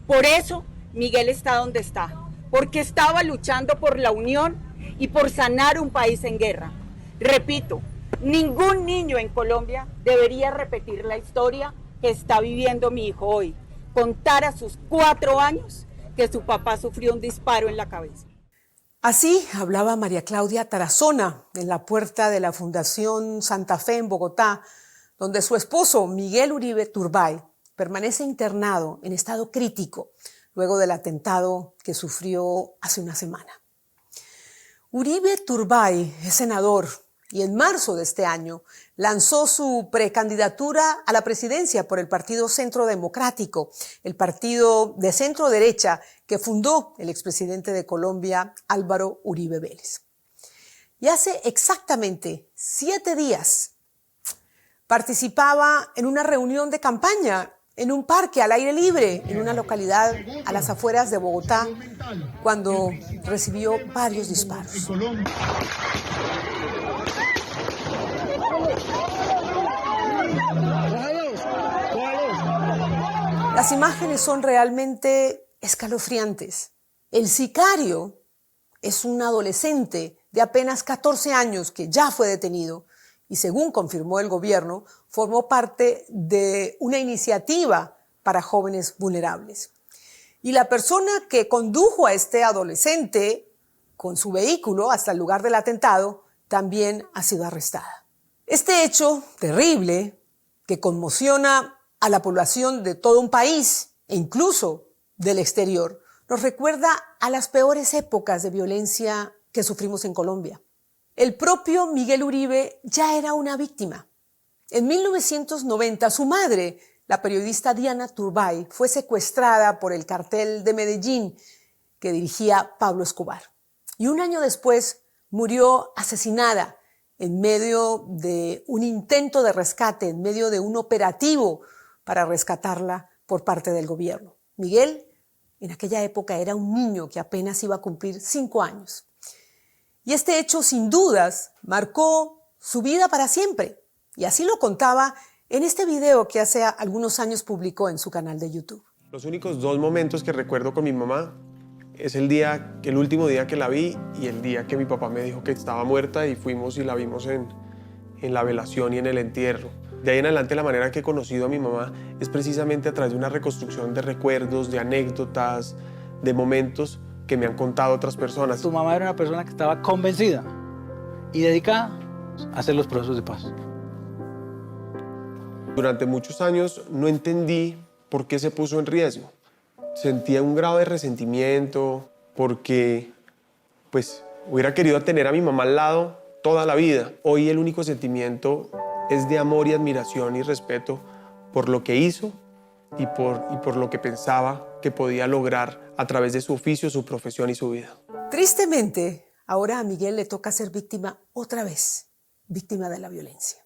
Por eso Miguel está donde está, porque estaba luchando por la unión y por sanar un país en guerra. Repito, ningún niño en Colombia debería repetir la historia que está viviendo mi hijo hoy. Contar a sus 4 años que su papá sufrió un disparo en la cabeza. Así hablaba María Claudia Tarazona en la puerta de la Fundación Santa Fe en Bogotá, donde su esposo Miguel Uribe Turbay permanece internado en estado crítico luego del atentado que sufrió hace una semana. Uribe Turbay es senador y en marzo de este año lanzó su precandidatura a la presidencia por el Partido Centro Democrático, el partido de centro derecha que fundó el expresidente de Colombia, Álvaro Uribe Vélez. Y hace exactamente 7 días participaba en una reunión de campaña en un parque al aire libre, en una localidad a las afueras de Bogotá, cuando recibió varios disparos. Las imágenes son realmente escalofriantes. El sicario es un adolescente de apenas 14 años que ya fue detenido y, según confirmó el gobierno, formó parte de una iniciativa para jóvenes vulnerables. Y la persona que condujo a este adolescente con su vehículo hasta el lugar del atentado también ha sido arrestada. Este hecho terrible, que conmociona a la población de todo un país e incluso del exterior, nos recuerda a las peores épocas de violencia que sufrimos en Colombia. El propio Miguel Uribe ya era una víctima. En 1990, su madre, la periodista Diana Turbay, fue secuestrada por el cartel de Medellín que dirigía Pablo Escobar. Y un año después murió asesinada en medio de un intento de rescate, en medio de un operativo para rescatarla por parte del gobierno. Miguel, en aquella época, era un niño que apenas iba a cumplir 5 años. Y este hecho, sin dudas, marcó su vida para siempre. Y así lo contaba en este video que hace algunos años publicó en su canal de YouTube. Los únicos 2 momentos que recuerdo con mi mamá es el último día que la vi y el día que mi papá me dijo que estaba muerta y fuimos y la vimos en la velación y en el entierro. De ahí en adelante la manera que he conocido a mi mamá es precisamente a través de una reconstrucción de recuerdos, de anécdotas, de momentos que me han contado otras personas. Tu mamá era una persona que estaba convencida y dedicada a hacer los procesos de paz. Durante muchos años no entendí por qué se puso en riesgo. Sentía un grado de resentimiento porque pues hubiera querido tener a mi mamá al lado toda la vida. Hoy el único sentimiento es de amor y admiración y respeto por lo que hizo y por lo que pensaba que podía lograr a través de su oficio, su profesión y su vida. Tristemente, ahora a Miguel le toca ser víctima otra vez, víctima de la violencia.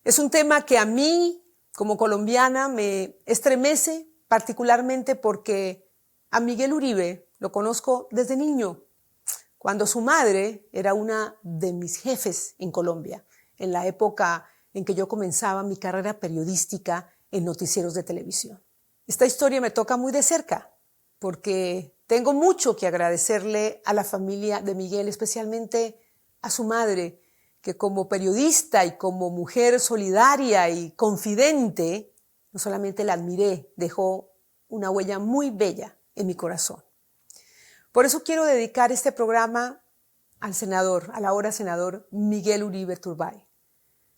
Es un tema que a mí, como colombiana, me estremece particularmente porque a Miguel Uribe lo conozco desde niño, cuando su madre era una de mis jefes en Colombia, en la época en que yo comenzaba mi carrera periodística en noticieros de televisión. Esta historia me toca muy de cerca porque tengo mucho que agradecerle a la familia de Miguel, especialmente a su madre, que como periodista y como mujer solidaria y confidente, no solamente la admiré, dejó una huella muy bella en mi corazón. Por eso quiero dedicar este programa al senador, al ahora senador Miguel Uribe Turbay.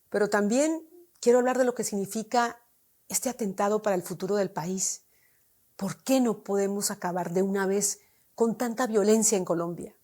Pero también quiero hablar de lo que significa este atentado para el futuro del país. ¿Por qué no podemos acabar de una vez con tanta violencia en Colombia?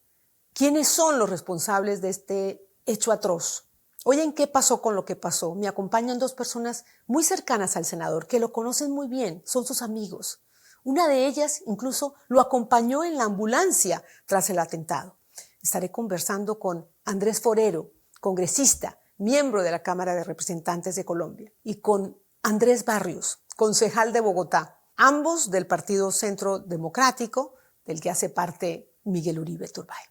¿Quiénes son los responsables de este hecho atroz? Oye, ¿qué pasó con lo que pasó? Me acompañan 2 personas muy cercanas al senador, que lo conocen muy bien, son sus amigos. Una de ellas incluso lo acompañó en la ambulancia tras el atentado. Estaré conversando con Andrés Forero, congresista, miembro de la Cámara de Representantes de Colombia, y con Andrés Barrios, concejal de Bogotá, ambos del Partido Centro Democrático, del que hace parte Miguel Uribe Turbay.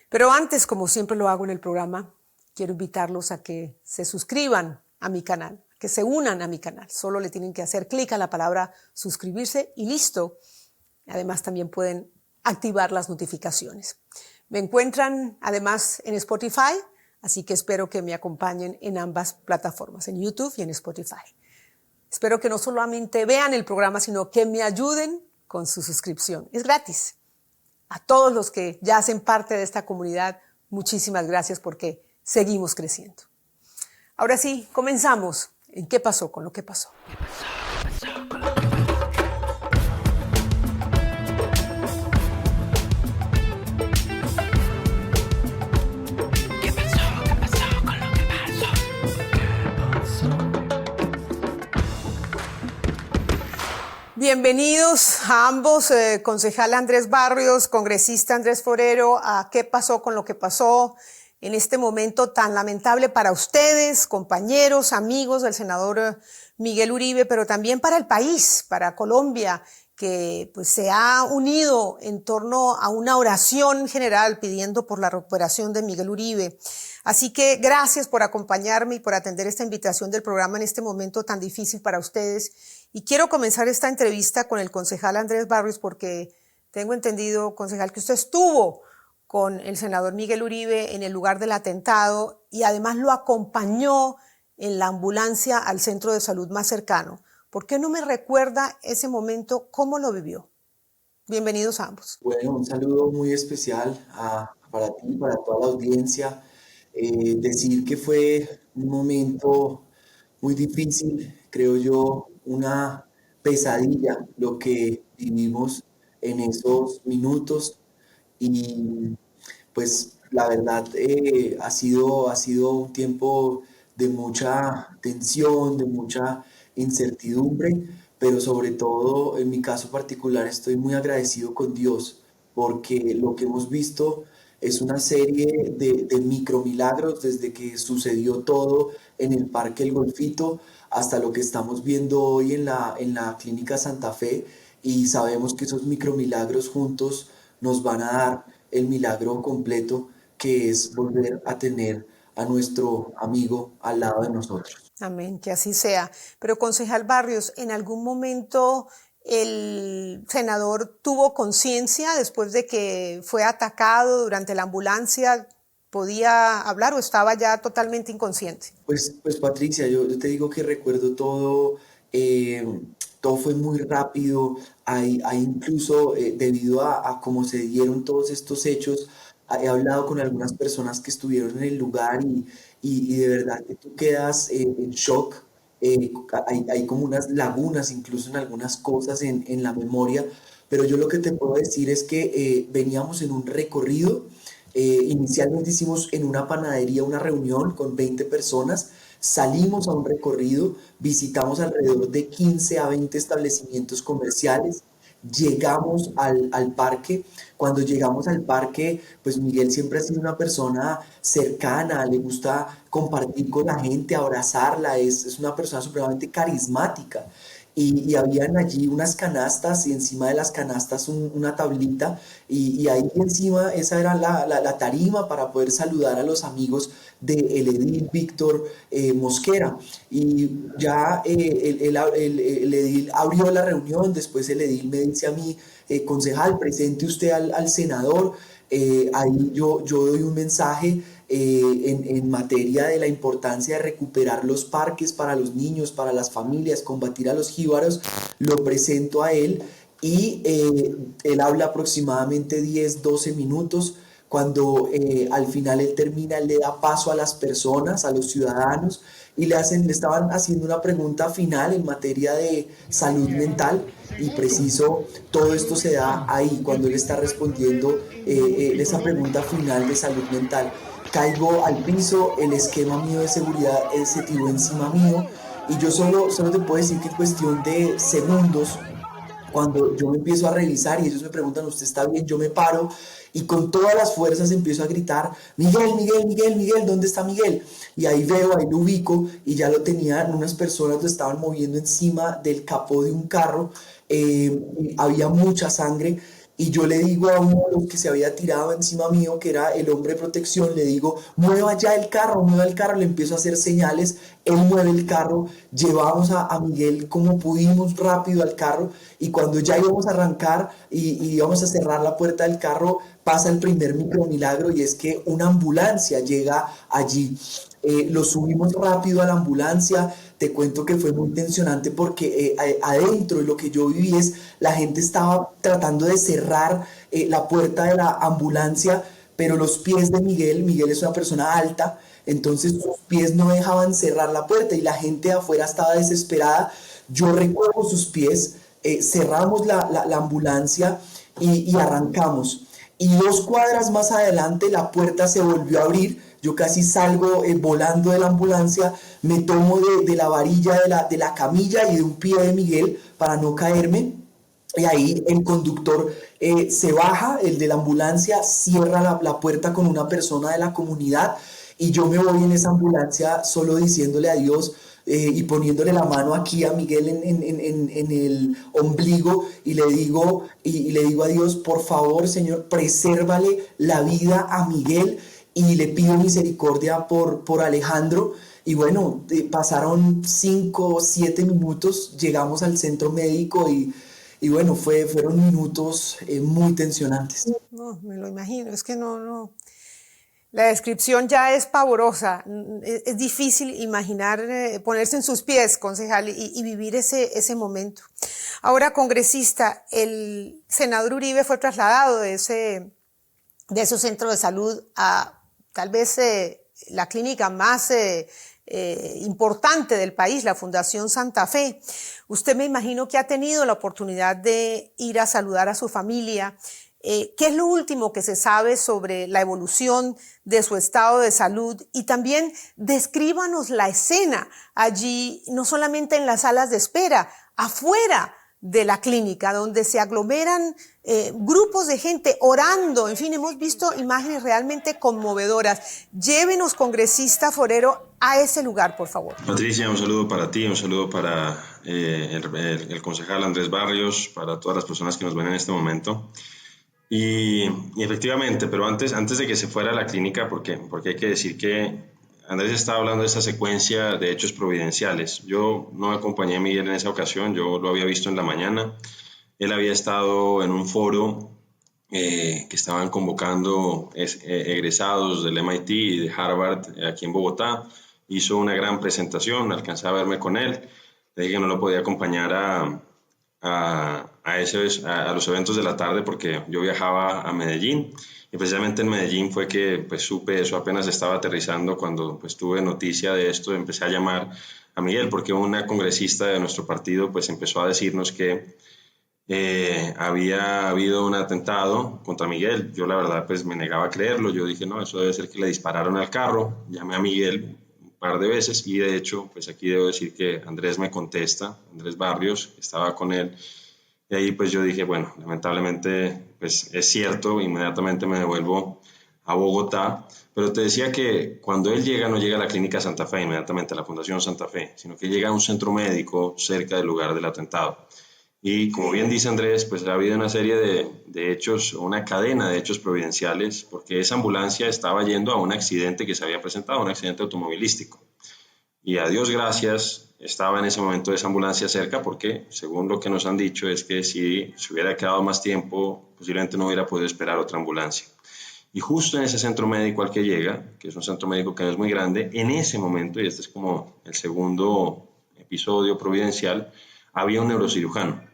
Pero antes, como siempre lo hago en el programa, quiero invitarlos a que se suscriban a mi canal, que se unan a mi canal. Solo le tienen que hacer clic a la palabra suscribirse y listo. Además, también pueden activar las notificaciones. Me encuentran además en Spotify, así que espero que me acompañen en ambas plataformas, en YouTube y en Spotify. Espero que no solamente vean el programa, sino que me ayuden con su suscripción. Es gratis. A todos los que ya hacen parte de esta comunidad, muchísimas gracias porque seguimos creciendo. Ahora sí, comenzamos. ¿En qué pasó con lo que pasó? Bienvenidos a ambos, concejal Andrés Barrios, congresista Andrés Forero, a qué pasó con lo que pasó en este momento tan lamentable para ustedes, compañeros, amigos del senador Miguel Uribe, pero también para el país, para Colombia, que pues se ha unido en torno a una oración general pidiendo por la recuperación de Miguel Uribe. Así que gracias por acompañarme y por atender esta invitación del programa en este momento tan difícil para ustedes. Y quiero comenzar esta entrevista con el concejal Andrés Barrios porque tengo entendido, concejal, que usted estuvo con el senador Miguel Uribe en el lugar del atentado y además lo acompañó en la ambulancia al centro de salud más cercano. ¿Por qué no me recuerda ese momento? ¿Cómo lo vivió? Bienvenidos a ambos. Bueno, un saludo muy especial para ti, para toda la audiencia. Decir que fue un momento muy difícil, creo yo, una pesadilla lo que vivimos en esos minutos y pues la verdad ha sido un tiempo de mucha tensión, de mucha incertidumbre, pero sobre todo en mi caso particular estoy muy agradecido con Dios porque lo que hemos visto es una serie de micromilagros desde que sucedió todo en el Parque El Golfito hasta lo que estamos viendo hoy en la Clínica Santa Fe y sabemos que esos micromilagros juntos nos van a dar el milagro completo que es volver a tener a nuestro amigo al lado de nosotros. Amén, que así sea. Pero concejal Barrios, ¿en algún momento el senador tuvo conciencia después de que fue atacado durante la ambulancia? ¿Podía hablar o estaba ya totalmente inconsciente? Pues Patricia, yo te digo que recuerdo todo, todo fue muy rápido, hay incluso debido a cómo se dieron todos estos hechos, he hablado con algunas personas que estuvieron en el lugar y de verdad que tú quedas en shock, hay como unas lagunas incluso en algunas cosas en la memoria, pero yo lo que te puedo decir es que veníamos en un recorrido. Inicialmente hicimos en una panadería una reunión con 20 personas, salimos a un recorrido, visitamos alrededor de 15 a 20 establecimientos comerciales, llegamos al parque. Cuando llegamos al parque, pues Miguel siempre ha sido una persona cercana, le gusta compartir con la gente, abrazarla, es una persona supremamente carismática. Y habían allí unas canastas y encima de las canastas una tablita y ahí encima esa era la tarima para poder saludar a los amigos del edil Víctor Mosquera. Y ya el edil abrió la reunión, después el edil me dice a mí, concejal, presente usted al senador. Ahí yo doy un mensaje en materia de la importancia de recuperar los parques para los niños, para las familias, combatir a los jíbaros, lo presento a él y él habla aproximadamente 10-12 minutos. Cuando al final él termina, él le da paso a las personas, a los ciudadanos y le estaban haciendo una pregunta final en materia de salud mental y preciso todo esto se da ahí cuando él está respondiendo esa pregunta final de salud mental. Caigo al piso, el esquema mío de seguridad se tiró encima mío y yo solo te puedo decir que en cuestión de segundos, cuando yo me empiezo a revisar y ellos me preguntan, ¿usted está bien? Yo me paro y con todas las fuerzas empiezo a gritar, Miguel, Miguel, Miguel, Miguel, ¿dónde está Miguel? Y ahí lo ubico y ya lo tenían, unas personas lo estaban moviendo encima del capó de un carro, había mucha sangre y yo le digo a uno de los que se había tirado encima mío, que era el hombre de protección, le digo, mueva ya el carro, mueva el carro, le empiezo a hacer señales, él mueve el carro, llevamos a Miguel como pudimos rápido al carro, y cuando ya íbamos a arrancar y íbamos a cerrar la puerta del carro, pasa el primer micromilagro, y es que una ambulancia llega allí. Lo subimos rápido a la ambulancia. Te cuento que fue muy tensionante porque adentro, y lo que yo viví es, la gente estaba tratando de cerrar la puerta de la ambulancia, pero los pies de Miguel es una persona alta, entonces sus pies no dejaban cerrar la puerta y la gente de afuera estaba desesperada. Yo recojo sus pies, cerramos la ambulancia y arrancamos. Y 2 cuadras más adelante la puerta se volvió a abrir. Yo casi salgo volando de la ambulancia, me tomo de la varilla de la camilla y de un pie de Miguel para no caerme. Y ahí el conductor se baja, el de la ambulancia cierra la puerta con una persona de la comunidad, y yo me voy en esa ambulancia solo diciéndole adiós y poniéndole la mano aquí a Miguel en el ombligo, y le digo a Dios, por favor, Señor, presérvale la vida a Miguel, y le pido misericordia por Alejandro. Y bueno, pasaron 5 o 7 minutos, llegamos al centro médico y bueno, fueron minutos muy tensionantes. No, me lo imagino, es que no. La descripción ya es pavorosa, es difícil imaginar, ponerse en sus pies, concejal, y vivir ese momento. Ahora, congresista, el senador Uribe fue trasladado de ese centro de salud a tal vez la clínica más importante del país, la Fundación Santa Fe. Usted, me imagino que ha tenido la oportunidad de ir a saludar a su familia. ¿Qué es lo último que se sabe sobre la evolución de su estado de salud? Y también descríbanos la escena allí, no solamente en las salas de espera, afuera de la clínica, donde se aglomeran grupos de gente orando. En fin, hemos visto imágenes realmente conmovedoras. Llévenos, congresista Forero, a ese lugar, por favor. Patricia, un saludo para ti, un saludo para el concejal Andrés Barrios, para todas las personas que nos ven en este momento. Y efectivamente, pero antes de que se fuera a la clínica, porque hay que decir que Andrés estaba hablando de esta secuencia de hechos providenciales. Yo no acompañé a Miguel en esa ocasión, yo lo había visto en la mañana. Él había estado en un foro que estaban convocando egresados del MIT y de Harvard aquí en Bogotá. Hizo una gran presentación, alcancé a verme con él. Le dije que no lo podía acompañar a los eventos de la tarde porque yo viajaba a Medellín, y precisamente en Medellín fue que pues supe eso, apenas estaba aterrizando, cuando pues tuve noticia de esto, empecé a llamar a Miguel porque una congresista de nuestro partido pues empezó a decirnos que había habido un atentado contra Miguel. Yo la verdad pues me negaba a creerlo, yo dije no, eso debe ser que le dispararon al carro. Llamé a Miguel un par de veces y de hecho pues aquí debo decir que Andrés me contesta, Andrés Barrios, estaba con él. Y ahí pues yo dije, bueno, lamentablemente pues es cierto, inmediatamente me devuelvo a Bogotá, pero te decía que cuando él llega, no llega a la clínica Santa Fe, inmediatamente a la Fundación Santa Fe, sino que llega a un centro médico cerca del lugar del atentado. Y como bien dice Andrés, pues ha habido una serie de hechos, una cadena de hechos providenciales, porque esa ambulancia estaba yendo a un accidente que se había presentado, un accidente automovilístico. Y a Dios gracias, estaba en ese momento esa ambulancia cerca porque, según lo que nos han dicho, es que si se hubiera quedado más tiempo, posiblemente no hubiera podido esperar otra ambulancia. Y justo en ese centro médico al que llega, que es un centro médico que no es muy grande, en ese momento, y este es como el segundo episodio providencial, había un neurocirujano.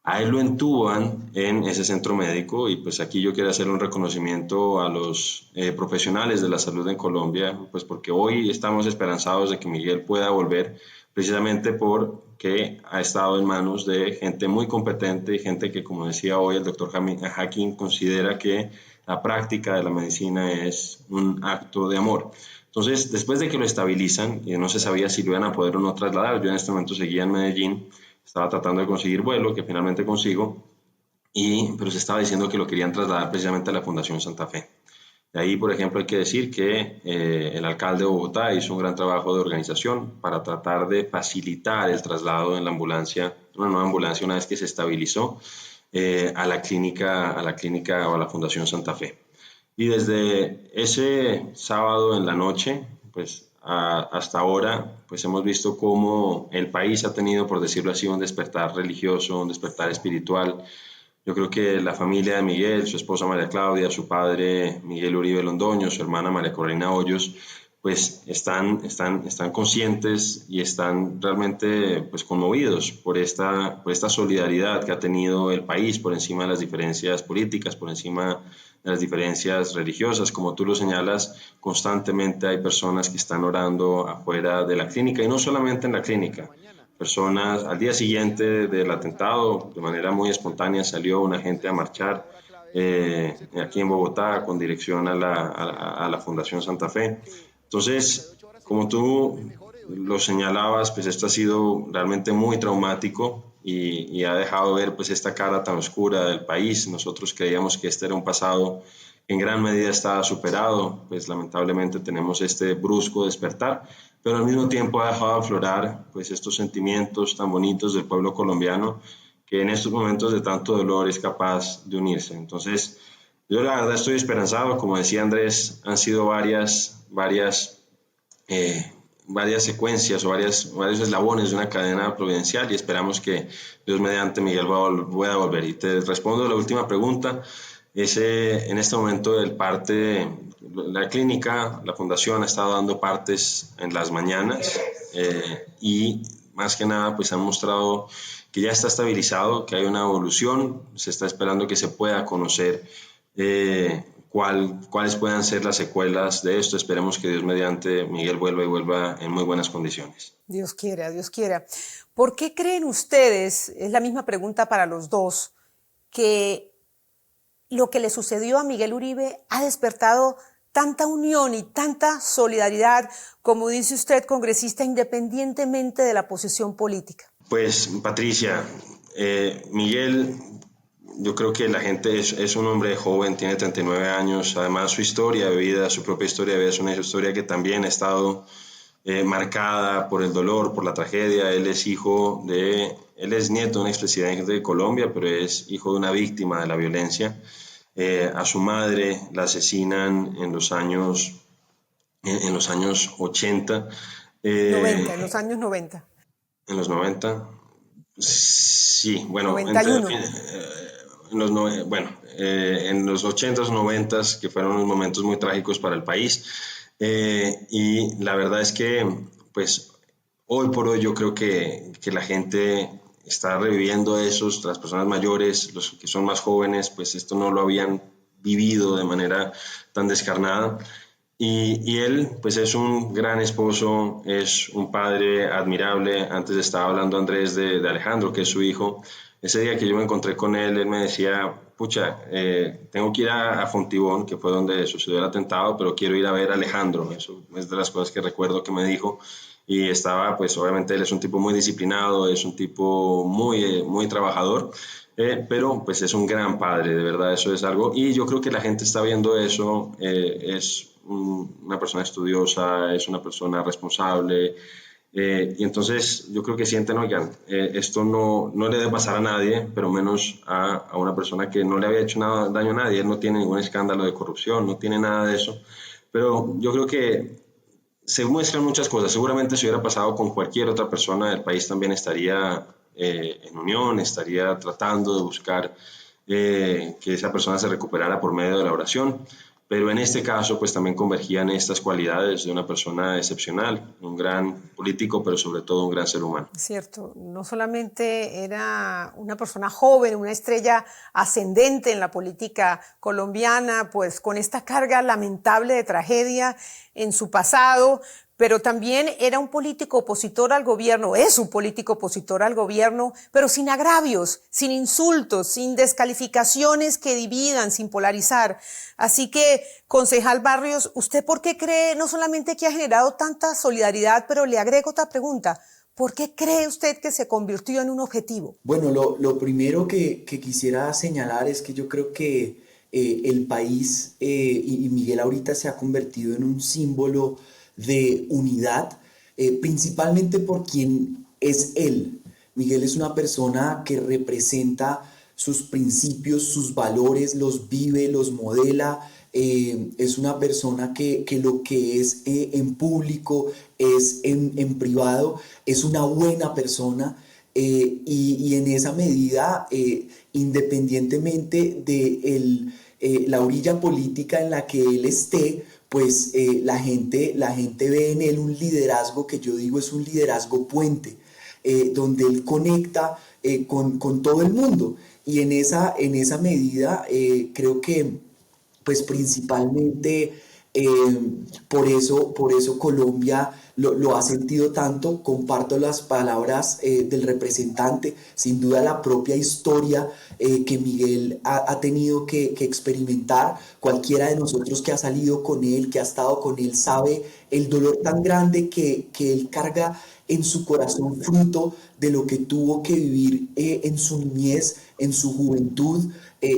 A él lo entuban en ese centro médico y pues aquí yo quiero hacer un reconocimiento a los profesionales de la salud en Colombia, pues porque hoy estamos esperanzados de que Miguel pueda volver precisamente porque ha estado en manos de gente muy competente y gente que, como decía hoy el doctor Hakim, considera que la práctica de la medicina es un acto de amor. Entonces, después de que lo estabilizan, y no se sabía si lo iban a poder o no trasladar, yo en este momento seguía en Medellín, estaba tratando de conseguir vuelo, que finalmente consigo, pero se estaba diciendo que lo querían trasladar precisamente a la Fundación Santa Fe. De ahí, por ejemplo, hay que decir que el alcalde de Bogotá hizo un gran trabajo de organización para tratar de facilitar el traslado en la ambulancia, una nueva ambulancia, una vez que se estabilizó. a la clínica o a la Fundación Santa Fe. Y desde ese sábado en la noche, pues hasta ahora, pues hemos visto cómo el país ha tenido, por decirlo así, un despertar religioso, un despertar espiritual. Yo creo que la familia de Miguel, su esposa María Claudia, su padre Miguel Uribe Londoño, su hermana María Corina Hoyos, pues están conscientes y están realmente pues conmovidos por esta solidaridad que ha tenido el país por encima de las diferencias políticas, por encima de las diferencias religiosas. Como tú lo señalas, constantemente hay personas que están orando afuera de la clínica, y no solamente en la clínica. Personas, al día siguiente del atentado, de manera muy espontánea, salió una gente a marchar aquí en Bogotá con dirección a la Fundación Santa Fe. Entonces, como tú lo señalabas, pues esto ha sido realmente muy traumático y ha dejado ver pues esta cara tan oscura del país. Nosotros creíamos que este era un pasado que en gran medida estaba superado, pues lamentablemente tenemos este brusco despertar, pero al mismo tiempo ha dejado aflorar pues estos sentimientos tan bonitos del pueblo colombiano, que en estos momentos de tanto dolor es capaz de unirse. Entonces, yo la verdad estoy esperanzado. Como decía Andrés, han sido varias secuencias o varios eslabones de una cadena providencial, y esperamos que Dios mediante Miguel pueda volver. Y te respondo la última pregunta. En este momento la clínica, la fundación ha estado dando partes en las mañanas y más que nada pues han mostrado que ya está estabilizado, que hay una evolución. Se está esperando que se pueda conocer cuáles puedan ser las secuelas de esto. Esperemos que Dios mediante Miguel vuelva en muy buenas condiciones. Dios quiera, Dios quiera. ¿Por qué creen ustedes, es la misma pregunta para los dos, que lo que le sucedió a Miguel Uribe ha despertado tanta unión y tanta solidaridad, como dice usted, congresista, independientemente de la posición política? Pues, Patricia, Miguel, yo creo que la gente es un hombre joven, tiene 39 años. Además, su historia de vida, su propia historia de vida, es una historia que también ha estado marcada por el dolor, por la tragedia. Él es nieto de un expresidente de Colombia, pero es hijo de una víctima de la violencia. A su madre la asesinan en los años 80. 90, en los años 90. En los 90. Sí, bueno. 91. En los 80s, 90s, que fueron unos momentos muy trágicos para el país. Y la verdad es que, pues, hoy por hoy yo creo que la gente está reviviendo esos, las personas mayores, los que son más jóvenes, pues esto no lo habían vivido de manera tan descarnada. Y él, pues es un gran esposo, es un padre admirable. Antes estaba hablando Andrés de Alejandro, que es su hijo. Ese día que yo me encontré con él me decía, pucha, tengo que ir a Fontibón, que fue donde sucedió el atentado, pero quiero ir a ver a Alejandro. Eso es de las cosas que recuerdo que me dijo. Y estaba, pues obviamente él es un tipo muy disciplinado, es un tipo muy trabajador, pero pues es un gran padre, de verdad, eso es algo. Y yo creo que la gente está viendo eso, es una persona estudiosa, es una persona responsable. Y entonces yo creo que sienten, oigan, esto no le debe pasar a nadie, pero menos a una persona que no le había hecho daño a nadie. Él no tiene ningún escándalo de corrupción, no tiene nada de eso. Pero yo creo que se muestran muchas cosas. Seguramente si hubiera pasado con cualquier otra persona, el país también estaría en unión, estaría tratando de buscar que esa persona se recuperara por medio de la oración. Pero en este caso, pues también convergían estas cualidades de una persona excepcional, un gran político, pero sobre todo un gran ser humano. Cierto, no solamente era una persona joven, una estrella ascendente en la política colombiana, pues con esta carga lamentable de tragedia en su pasado, pero también era un político opositor al gobierno, es un político opositor al gobierno, pero sin agravios, sin insultos, sin descalificaciones que dividan, sin polarizar. Así que, concejal Barrios, ¿usted por qué cree no solamente que ha generado tanta solidaridad, pero le agrego otra pregunta? ¿Por qué cree usted que se convirtió en un objetivo? Bueno, lo primero que quisiera señalar es que yo creo que el país y Miguel ahorita se ha convertido en un símbolo de unidad, principalmente por quien es él. Miguel es una persona que representa sus principios, sus valores, los vive, los modela. Es una persona que lo que es en público, es en privado, es una buena persona. Y en esa medida, independientemente de la orilla política en la que él esté, pues la gente ve en él un liderazgo que yo digo es un liderazgo puente, donde él conecta con todo el mundo. Y en esa medida creo que pues principalmente por eso Colombia lo ha sentido tanto. Comparto las palabras del representante, sin duda la propia historia que Miguel ha tenido que experimentar. Cualquiera de nosotros que ha salido con él, que ha estado con él, sabe el dolor tan grande que él carga en su corazón, fruto de lo que tuvo que vivir en su niñez, en su juventud,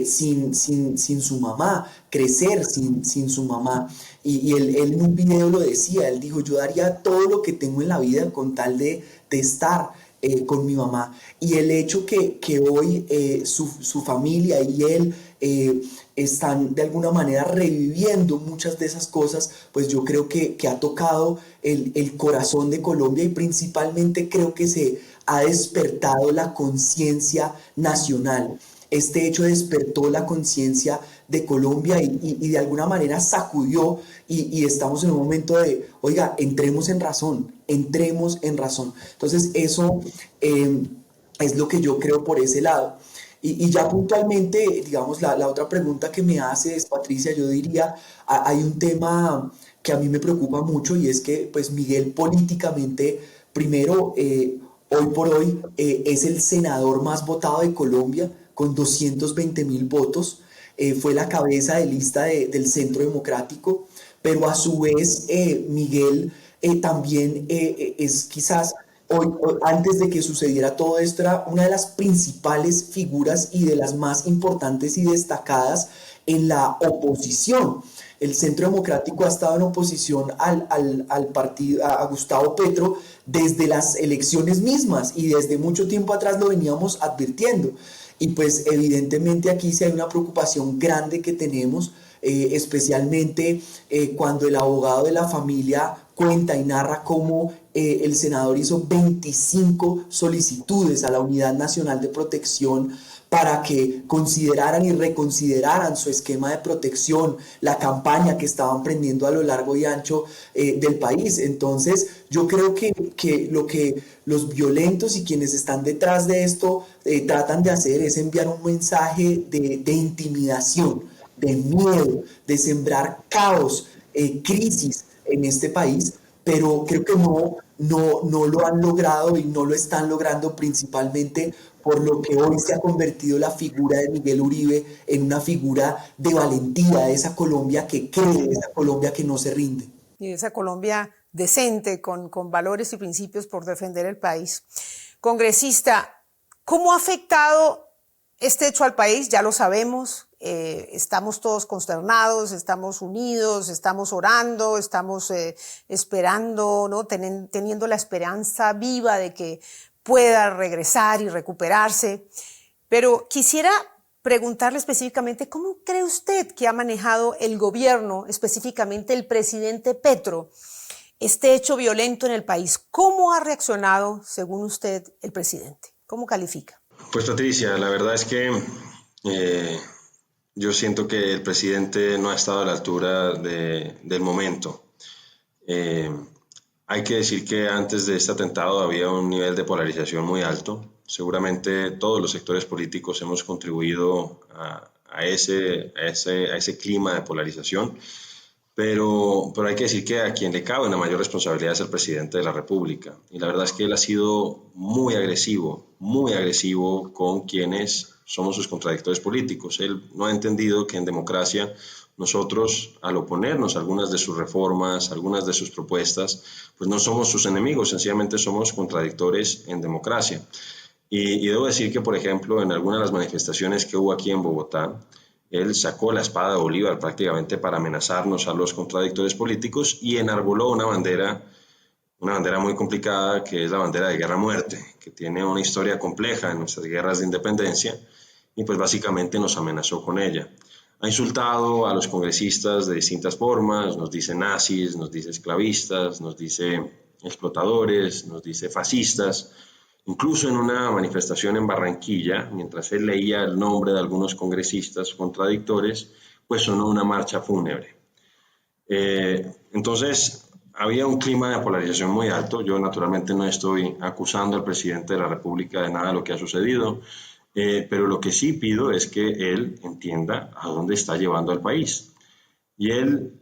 sin su mamá, crecer sin su mamá. Y él en un video lo decía, él dijo, yo daría todo lo que tengo en la vida con tal de estar con mi mamá. Y el hecho que hoy su familia y él están de alguna manera reviviendo muchas de esas cosas, pues yo creo que ha tocado el corazón de Colombia, y principalmente creo que se ha despertado la conciencia nacional. Este hecho despertó la conciencia de Colombia y de alguna manera sacudió, y estamos en un momento de, oiga, entremos en razón, entremos en razón. Entonces eso es lo que yo creo por ese lado. Y ya puntualmente, digamos, la otra pregunta que me haces, Patricia, yo diría, hay un tema que a mí me preocupa mucho, y es que pues Miguel políticamente, primero, hoy por hoy es el senador más votado de Colombia con 220.000 votos. Fue la cabeza de lista del Centro Democrático, pero a su vez Miguel también es quizás, antes de que sucediera todo esto, era una de las principales figuras y de las más importantes y destacadas en la oposición. El Centro Democrático ha estado en oposición al partido, a Gustavo Petro, desde las elecciones mismas, y desde mucho tiempo atrás lo veníamos advirtiendo. Y pues evidentemente aquí sí hay una preocupación grande que tenemos, especialmente cuando el abogado de la familia cuenta y narra cómo el senador hizo 25 solicitudes a la Unidad Nacional de Protección para que consideraran y reconsideraran su esquema de protección, la campaña que estaban prendiendo a lo largo y ancho del país. Entonces, yo creo que lo que los violentos y quienes están detrás de esto tratan de hacer es enviar un mensaje de intimidación, de miedo, de sembrar caos, crisis en este país, pero creo que no lo han logrado y no lo están logrando, principalmente por lo que hoy se ha convertido la figura de Miguel Uribe en una figura de valentía, de esa Colombia que cree, de esa Colombia que no se rinde. Y esa Colombia decente, con valores y principios por defender el país. Congresista, ¿cómo ha afectado este hecho al país? Ya lo sabemos, estamos todos consternados, estamos unidos, estamos orando, estamos esperando, ¿no? Teniendo la esperanza viva de que pueda regresar y recuperarse. Pero quisiera preguntarle específicamente, ¿cómo cree usted que ha manejado el gobierno, específicamente el presidente Petro, este hecho violento en el país? ¿Cómo ha reaccionado, según usted, el presidente? ¿Cómo califica? Pues Patricia, la verdad es que yo siento que el presidente no ha estado a la altura del momento. Hay que decir que antes de este atentado había un nivel de polarización muy alto. Seguramente todos los sectores políticos hemos contribuido a ese clima de polarización, pero hay que decir que a quien le cabe una mayor responsabilidad es el presidente de la República. Y la verdad es que él ha sido muy agresivo con quienes somos sus contradictores políticos. Él no ha entendido que en democracia nosotros, al oponernos a algunas de sus reformas, algunas de sus propuestas, pues no somos sus enemigos, sencillamente somos contradictores en democracia. Y debo decir que, por ejemplo, en algunas de las manifestaciones que hubo aquí en Bogotá, él sacó la espada de Bolívar prácticamente para amenazarnos a los contradictores políticos y enarboló una bandera muy complicada, que es la bandera de guerra-muerte, que tiene una historia compleja en nuestras guerras de independencia y pues básicamente nos amenazó con ella. Ha insultado a los congresistas de distintas formas, nos dice nazis, nos dice esclavistas, nos dice explotadores, nos dice fascistas. Incluso en una manifestación en Barranquilla, mientras él leía el nombre de algunos congresistas contradictores, pues sonó una marcha fúnebre. Entonces, había un clima de polarización muy alto. Yo naturalmente no estoy acusando al presidente de la República de nada de lo que ha sucedido, pero lo que sí pido es que él entienda a dónde está llevando al país. Y él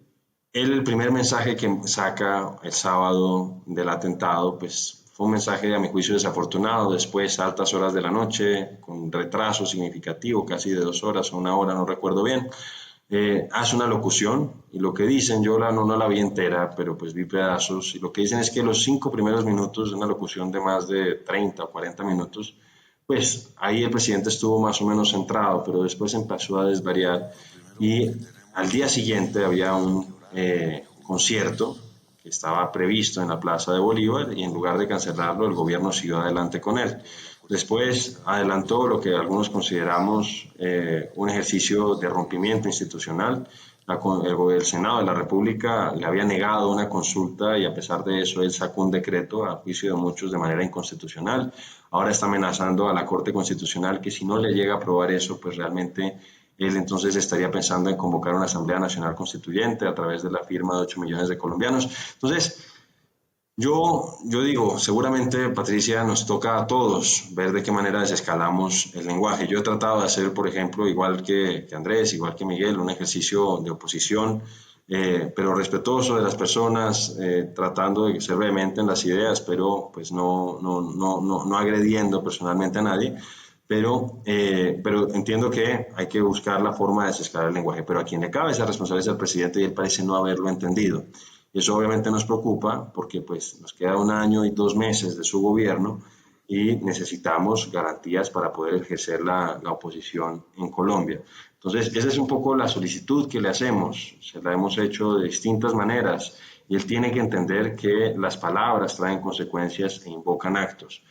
el primer mensaje que saca el sábado del atentado, pues fue un mensaje a mi juicio desafortunado. Después, a altas horas de la noche, con retraso significativo, casi de 2 horas o 1 hora, no recuerdo bien, hace una locución y lo que dicen, yo no la vi entera, pero pues vi pedazos, y lo que dicen es que los 5 primeros minutos de una locución de más de 30 o 40 minutos, pues ahí el presidente estuvo más o menos centrado, pero después empezó a desvariar y al día siguiente había un concierto que estaba previsto en la Plaza de Bolívar y en lugar de cancelarlo el gobierno siguió adelante con él. Después adelantó lo que algunos consideramos un ejercicio de rompimiento institucional. El Senado de la República le había negado una consulta y a pesar de eso él sacó un decreto a juicio de muchos de manera inconstitucional. Ahora está amenazando a la Corte Constitucional que si no le llega a aprobar eso, pues realmente él entonces estaría pensando en convocar una Asamblea Nacional Constituyente a través de la firma de 8 millones de colombianos. Entonces, yo digo, seguramente, Patricia, nos toca a todos ver de qué manera desescalamos el lenguaje. Yo he tratado de hacer, por ejemplo, igual que Andrés, igual que Miguel, un ejercicio de oposición, pero respetuoso de las personas, tratando de ser vehemente en las ideas, pero pues no agrediendo personalmente a nadie. Pero entiendo que hay que buscar la forma de desescalar el lenguaje. Pero a quien le cabe esa responsabilidad es al presidente y él parece no haberlo entendido. Y eso obviamente nos preocupa porque pues, nos queda 1 año y 2 meses de su gobierno y necesitamos garantías para poder ejercer la oposición en Colombia. Entonces, esa es un poco la solicitud que le hacemos. Se la hemos hecho de distintas maneras y él tiene que entender que las palabras traen consecuencias e invocan actos.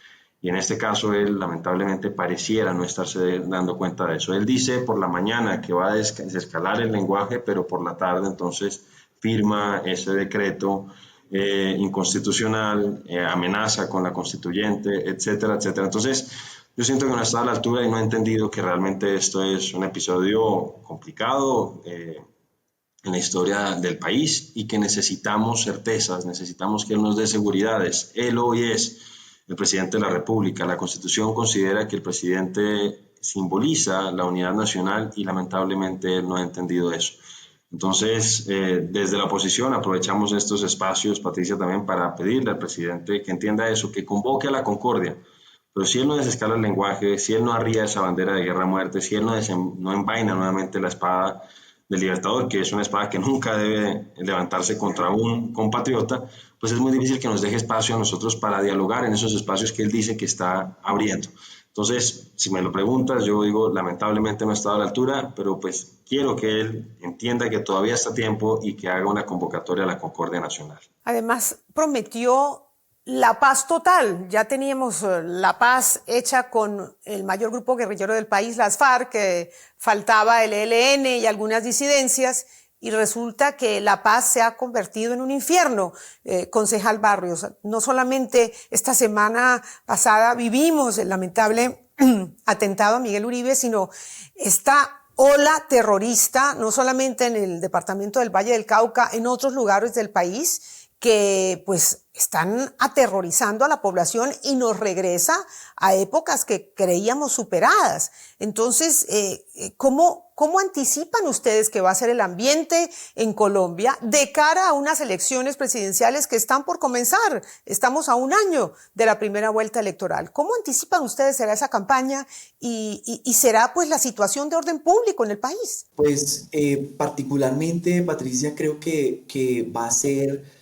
Y en este caso él lamentablemente pareciera no estarse dando cuenta de eso. Él dice por la mañana que va a desescalar el lenguaje, pero por la tarde entonces firma ese decreto inconstitucional, amenaza con la constituyente, etcétera, etcétera. Entonces yo siento que no está a la altura y no ha entendido que realmente esto es un episodio complicado en la historia del país y que necesitamos certezas, necesitamos que él nos dé seguridades. Él hoy es el presidente de la República. La Constitución considera que el presidente simboliza la unidad nacional y lamentablemente él no ha entendido eso. Entonces, desde la oposición aprovechamos estos espacios, Patricia, también para pedirle al presidente que entienda eso, que convoque a la concordia. Pero si él no desescala el lenguaje, si él no arría esa bandera de guerra-muerte, si él no envaina nuevamente la espada del Libertador, que es una espada que nunca debe levantarse contra un compatriota, pues es muy difícil que nos deje espacio a nosotros para dialogar en esos espacios que él dice que está abriendo. Entonces, si me lo preguntas, yo digo, lamentablemente no ha estado a la altura, pero pues quiero que él entienda que todavía está a tiempo y que haga una convocatoria a la Concordia Nacional. Además, prometió la paz total. Ya teníamos la paz hecha con el mayor grupo guerrillero del país, las FARC, que faltaba el ELN y algunas disidencias, y resulta que la paz se ha convertido en un infierno. Concejal Barrios, no solamente esta semana pasada vivimos el lamentable atentado a Miguel Uribe, sino esta ola terrorista, no solamente en el departamento del Valle del Cauca, en otros lugares del país, que pues están aterrorizando a la población y nos regresa a épocas que creíamos superadas. Entonces, ¿cómo anticipan ustedes que va a ser el ambiente en Colombia de cara a unas elecciones presidenciales que están por comenzar? Estamos a 1 año de la primera vuelta electoral. ¿Cómo anticipan ustedes será esa campaña y será pues la situación de orden público en el país? Pues particularmente, Patricia, creo que va a ser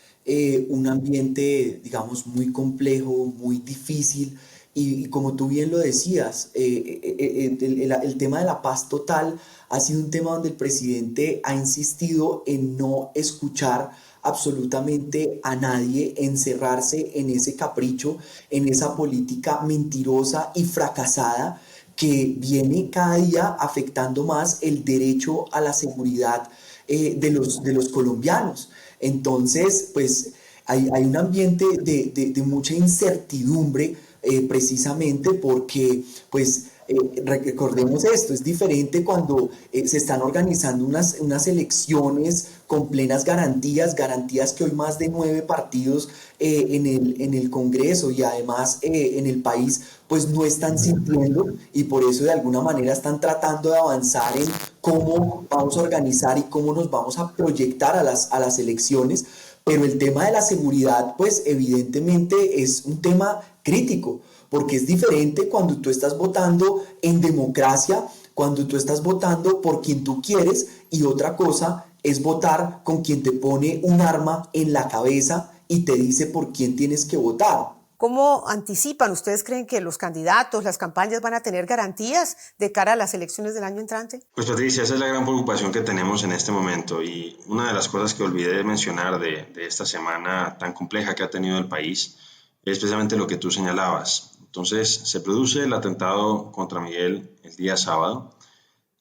un ambiente, digamos, muy complejo, muy difícil y como tú bien lo decías, el tema de la paz total ha sido un tema donde el presidente ha insistido en no escuchar absolutamente a nadie, encerrarse en ese capricho, en esa política mentirosa y fracasada que viene cada día afectando más el derecho a la seguridad de los colombianos. Entonces, pues hay un ambiente de mucha incertidumbre, precisamente porque, pues, recordemos esto, es diferente cuando se están organizando unas elecciones con plenas garantías que hoy más de 9 partidos en el Congreso y además en el país pues no están sintiendo, y por eso de alguna manera están tratando de avanzar en cómo vamos a organizar y cómo nos vamos a proyectar a las elecciones. Pero el tema de la seguridad, pues evidentemente es un tema crítico, porque es diferente cuando tú estás votando en democracia, cuando tú estás votando por quien tú quieres, y otra cosa es votar con quien te pone un arma en la cabeza y te dice por quién tienes que votar. ¿Cómo anticipan? ¿Ustedes creen que los candidatos, las campañas van a tener garantías de cara a las elecciones del año entrante? Pues Patricia, esa es la gran preocupación que tenemos en este momento, y una de las cosas que olvidé de mencionar de esta semana tan compleja que ha tenido el país es precisamente lo que tú señalabas. Entonces, se produce el atentado contra Miguel el día sábado,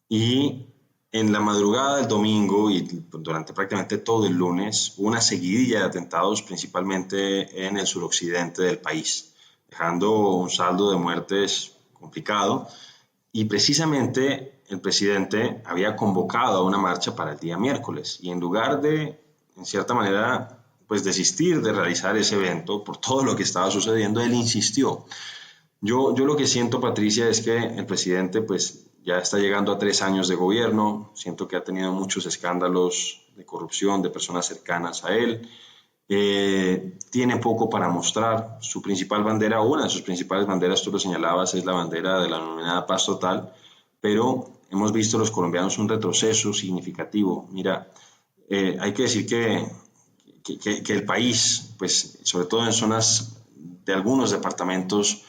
y en la madrugada del domingo y durante prácticamente todo el lunes hubo una seguidilla de atentados, principalmente en el suroccidente del país, dejando un saldo de muertes complicado. Y precisamente el presidente había convocado a una marcha para el día miércoles, y en lugar de, en cierta manera, pues desistir de realizar ese evento por todo lo que estaba sucediendo, él insistió. Yo lo que siento, Patricia, es que el presidente pues ya está llegando a 3 años de gobierno. Siento que ha tenido muchos escándalos de corrupción de personas cercanas a él. Tiene poco para mostrar. Su principal bandera, una de sus principales banderas, tú lo señalabas, es la bandera de la denominada paz total, pero hemos visto los colombianos un retroceso significativo. Mira, hay que decir que el país, pues sobre todo en zonas de algunos departamentos,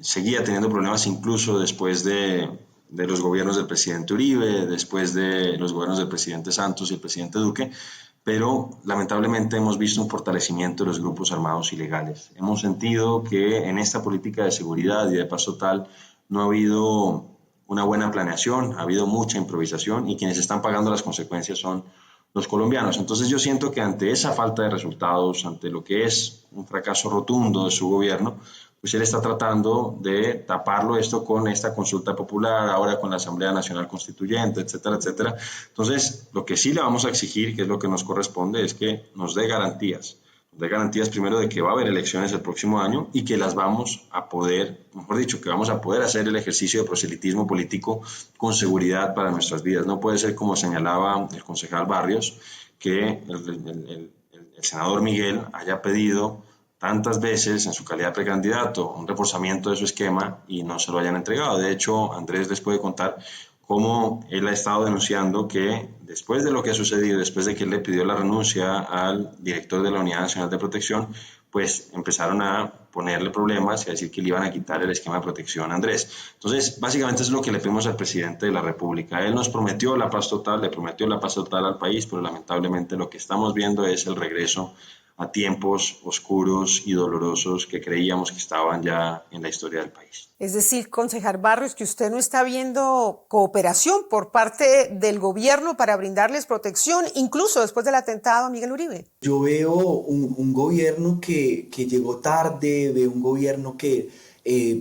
seguía teniendo problemas incluso después de los gobiernos del presidente Uribe, después de los gobiernos del presidente Santos y el presidente Duque, pero lamentablemente hemos visto un fortalecimiento de los grupos armados ilegales. Hemos sentido que en esta política de seguridad y de paz total no ha habido una buena planeación, ha habido mucha improvisación, y quienes están pagando las consecuencias son los colombianos. Entonces yo siento que ante esa falta de resultados, ante lo que es un fracaso rotundo de su gobierno, pues él está tratando de taparlo esto con esta consulta popular, ahora con la Asamblea Nacional Constituyente, etcétera, etcétera. Entonces, lo que sí le vamos a exigir, que es lo que nos corresponde, es que nos dé garantías. Nos dé garantías primero de que va a haber elecciones el próximo año y que las vamos a poder, mejor dicho, que vamos a poder hacer el ejercicio de proselitismo político con seguridad para nuestras vidas. No puede ser como señalaba el concejal Barrios, que el senador Miguel haya pedido tantas veces en su calidad de precandidato un reforzamiento de su esquema y no se lo hayan entregado. De hecho, Andrés les puede contar cómo él ha estado denunciando que después de lo que ha sucedido, después de que él le pidió la renuncia al director de la Unidad Nacional de Protección, pues empezaron a ponerle problemas y a decir que le iban a quitar el esquema de protección a Andrés. Entonces, básicamente es lo que le pedimos al presidente de la República. Él nos prometió la paz total, le prometió la paz total al país, pero lamentablemente lo que estamos viendo es el regreso a tiempos oscuros y dolorosos que creíamos que estaban ya en la historia del país. Es decir, concejal Barrios, que usted no está viendo cooperación por parte del gobierno para brindarles protección, incluso después del atentado a Miguel Uribe. Yo veo un gobierno que llegó tarde, veo un gobierno que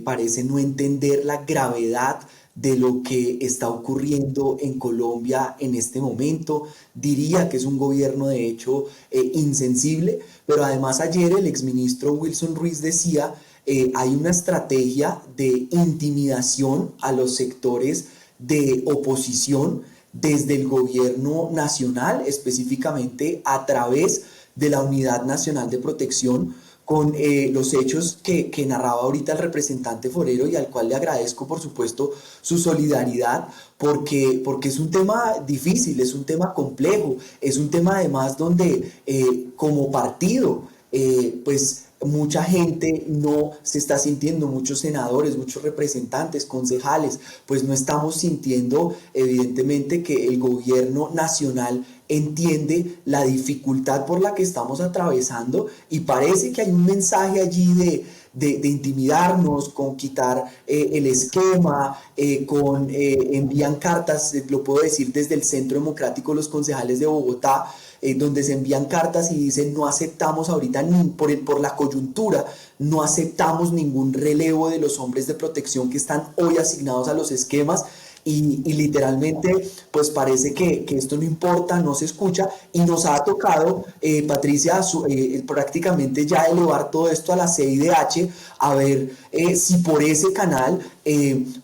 parece no entender la gravedad de lo que está ocurriendo en Colombia en este momento. Diría que es un gobierno de hecho insensible, pero además ayer el exministro Wilson Ruiz decía hay una estrategia de intimidación a los sectores de oposición desde el gobierno nacional, específicamente a través de la Unidad Nacional de Protección, con los hechos que narraba ahorita el representante Forero, y al cual le agradezco por supuesto su solidaridad, porque es un tema difícil, es un tema complejo, es un tema además donde como partido pues mucha gente no se está sintiendo, muchos senadores, muchos representantes, concejales, pues no estamos sintiendo evidentemente que el gobierno nacional entiende la dificultad por la que estamos atravesando, y parece que hay un mensaje allí de intimidarnos, con quitar el esquema, envían cartas, lo puedo decir desde el Centro Democrático, los concejales de Bogotá, donde se envían cartas y dicen no aceptamos ahorita por la coyuntura, no aceptamos ningún relevo de los hombres de protección que están hoy asignados a los esquemas. Y literalmente pues parece que esto no importa, no se escucha, y nos ha tocado, Patricia, prácticamente ya elevar todo esto a la CIDH a ver si por ese canal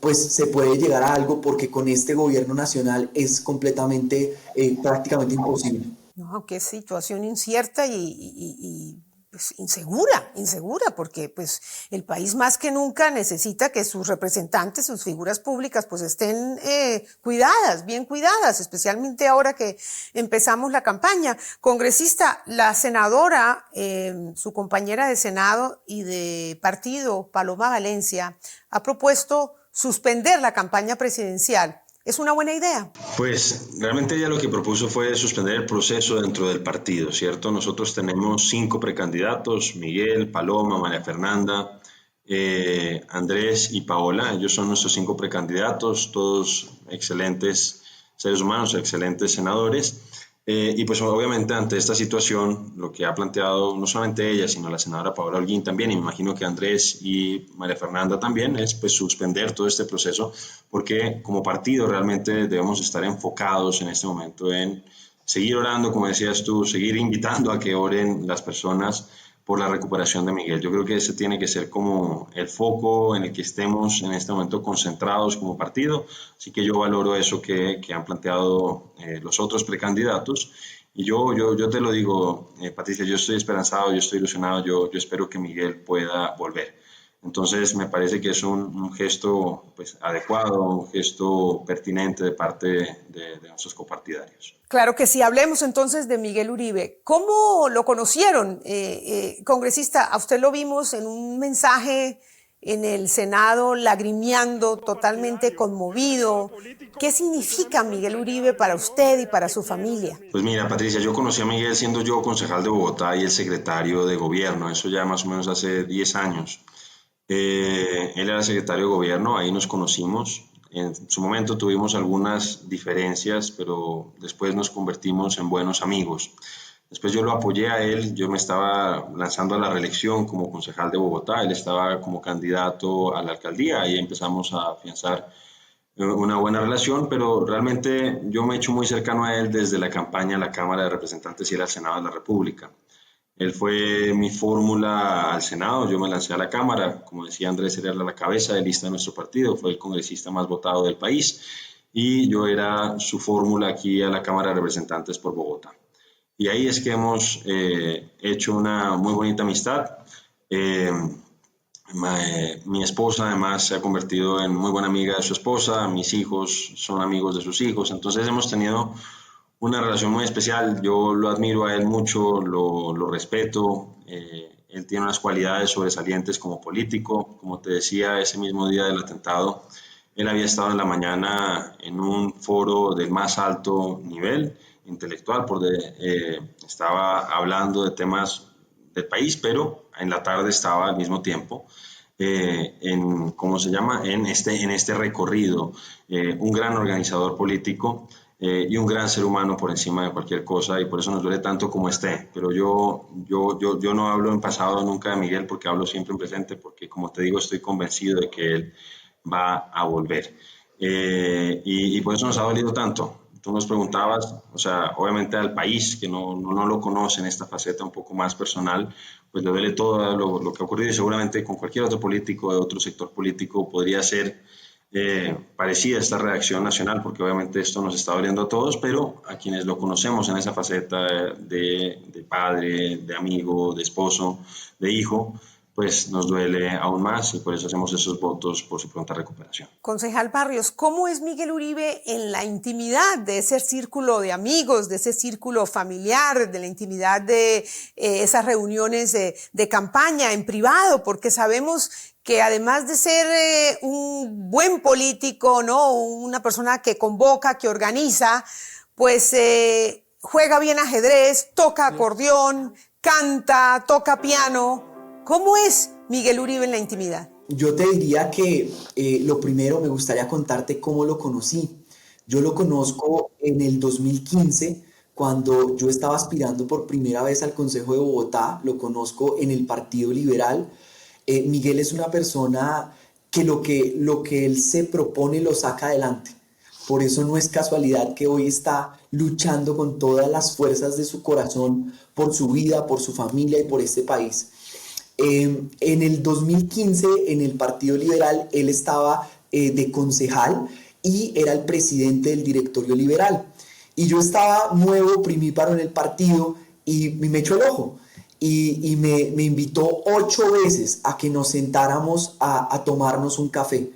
pues se puede llegar a algo, porque con este gobierno nacional es completamente, prácticamente imposible. No, qué situación incierta y pues insegura, porque pues el país más que nunca necesita que sus representantes, sus figuras públicas, pues estén bien cuidadas, especialmente ahora que empezamos la campaña. Congresista, la senadora, su compañera de Senado y de partido, Paloma Valencia, ha propuesto suspender la campaña presidencial. ¿Es una buena idea? Pues realmente ella lo que propuso fue suspender el proceso dentro del partido, ¿cierto? Nosotros tenemos 5 precandidatos: Miguel, Paloma, María Fernanda, Andrés y Paola. Ellos son nuestros 5 precandidatos, todos excelentes seres humanos, excelentes senadores. Y pues obviamente ante esta situación, lo que ha planteado no solamente ella, sino la senadora Paola Holguín también, y me imagino que Andrés y María Fernanda también, es pues suspender todo este proceso, porque como partido realmente debemos estar enfocados en este momento en seguir orando, como decías tú, seguir invitando a que oren las personas por la recuperación de Miguel. Yo creo que ese tiene que ser como el foco en el que estemos en este momento concentrados como partido, así que yo valoro eso que han planteado los otros precandidatos, y yo te lo digo, Patricia, yo estoy esperanzado, yo estoy ilusionado, yo espero que Miguel pueda volver. Entonces me parece que es un gesto pues, adecuado, un gesto pertinente de parte de nuestros copartidarios. Claro que sí. Hablemos entonces de Miguel Uribe. ¿Cómo lo conocieron, congresista? A usted lo vimos en un mensaje en el Senado, lagrimeando, totalmente conmovido. ¿Qué significa Miguel Uribe para usted y para su familia? Pues mira, Patricia, yo conocí a Miguel siendo yo concejal de Bogotá y el secretario de gobierno, eso ya más o menos hace 10 años. Él era secretario de gobierno, ahí nos conocimos. En su momento tuvimos algunas diferencias, pero después nos convertimos en buenos amigos. Después yo lo apoyé a él, yo me estaba lanzando a la reelección como concejal de Bogotá, él estaba como candidato a la alcaldía y empezamos a afianzar una buena relación, pero realmente yo me he hecho muy cercano a él desde la campaña a la Cámara de Representantes y al Senado de la República. Él fue mi fórmula al Senado, yo me lancé a la Cámara, como decía Andrés, era la cabeza de lista de nuestro partido, fue el congresista más votado del país y yo era su fórmula aquí a la Cámara de Representantes por Bogotá. Y ahí es que hemos hecho una muy bonita amistad. Mi esposa además se ha convertido en muy buena amiga de su esposa, mis hijos son amigos de sus hijos, entonces hemos tenido una relación muy especial. Yo lo admiro a él mucho, lo respeto. Él tiene unas cualidades sobresalientes como político. Como te decía, ese mismo día del atentado, él había estado en la mañana en un foro del más alto nivel intelectual, estaba hablando de temas del país, pero en la tarde estaba al mismo tiempo en este recorrido, un gran organizador político y un gran ser humano por encima de cualquier cosa, y por eso nos duele tanto como esté. Pero yo no hablo en pasado nunca de Miguel, porque hablo siempre en presente, porque como te digo, estoy convencido de que él va a volver. Y por eso nos ha dolido tanto. Tú nos preguntabas, o sea, obviamente al país que no lo conoce en esta faceta un poco más personal, pues le duele todo lo que ha ocurrido, y seguramente con cualquier otro político de otro sector político podría ser parecida esta reacción nacional, porque obviamente esto nos está doliendo a todos, pero a quienes lo conocemos en esa faceta de padre, de amigo, de esposo, de hijo, pues nos duele aún más, y por eso hacemos esos votos por su pronta recuperación. Concejal Barrios, ¿cómo es Miguel Uribe en la intimidad de ese círculo de amigos, de ese círculo familiar, de la intimidad de esas reuniones de campaña en privado? Porque sabemos que además de ser un buen político, ¿no?, una persona que convoca, que organiza, pues juega bien ajedrez, toca acordeón, canta, toca piano. ¿Cómo es Miguel Uribe en la intimidad? Yo te diría que lo primero me gustaría contarte cómo lo conocí. Yo lo conozco en el 2015, cuando yo estaba aspirando por primera vez al Consejo de Bogotá. Lo conozco en el Partido Liberal. Miguel es una persona que lo que él se propone lo saca adelante. Por eso no es casualidad que hoy está luchando con todas las fuerzas de su corazón por su vida, por su familia y por este país. En el 2015, en el Partido Liberal, él estaba de concejal y era el presidente del directorio liberal. Y yo estaba nuevo, primíparo en el partido, y me echó el ojo. Y me invitó 8 veces a que nos sentáramos a tomarnos un café.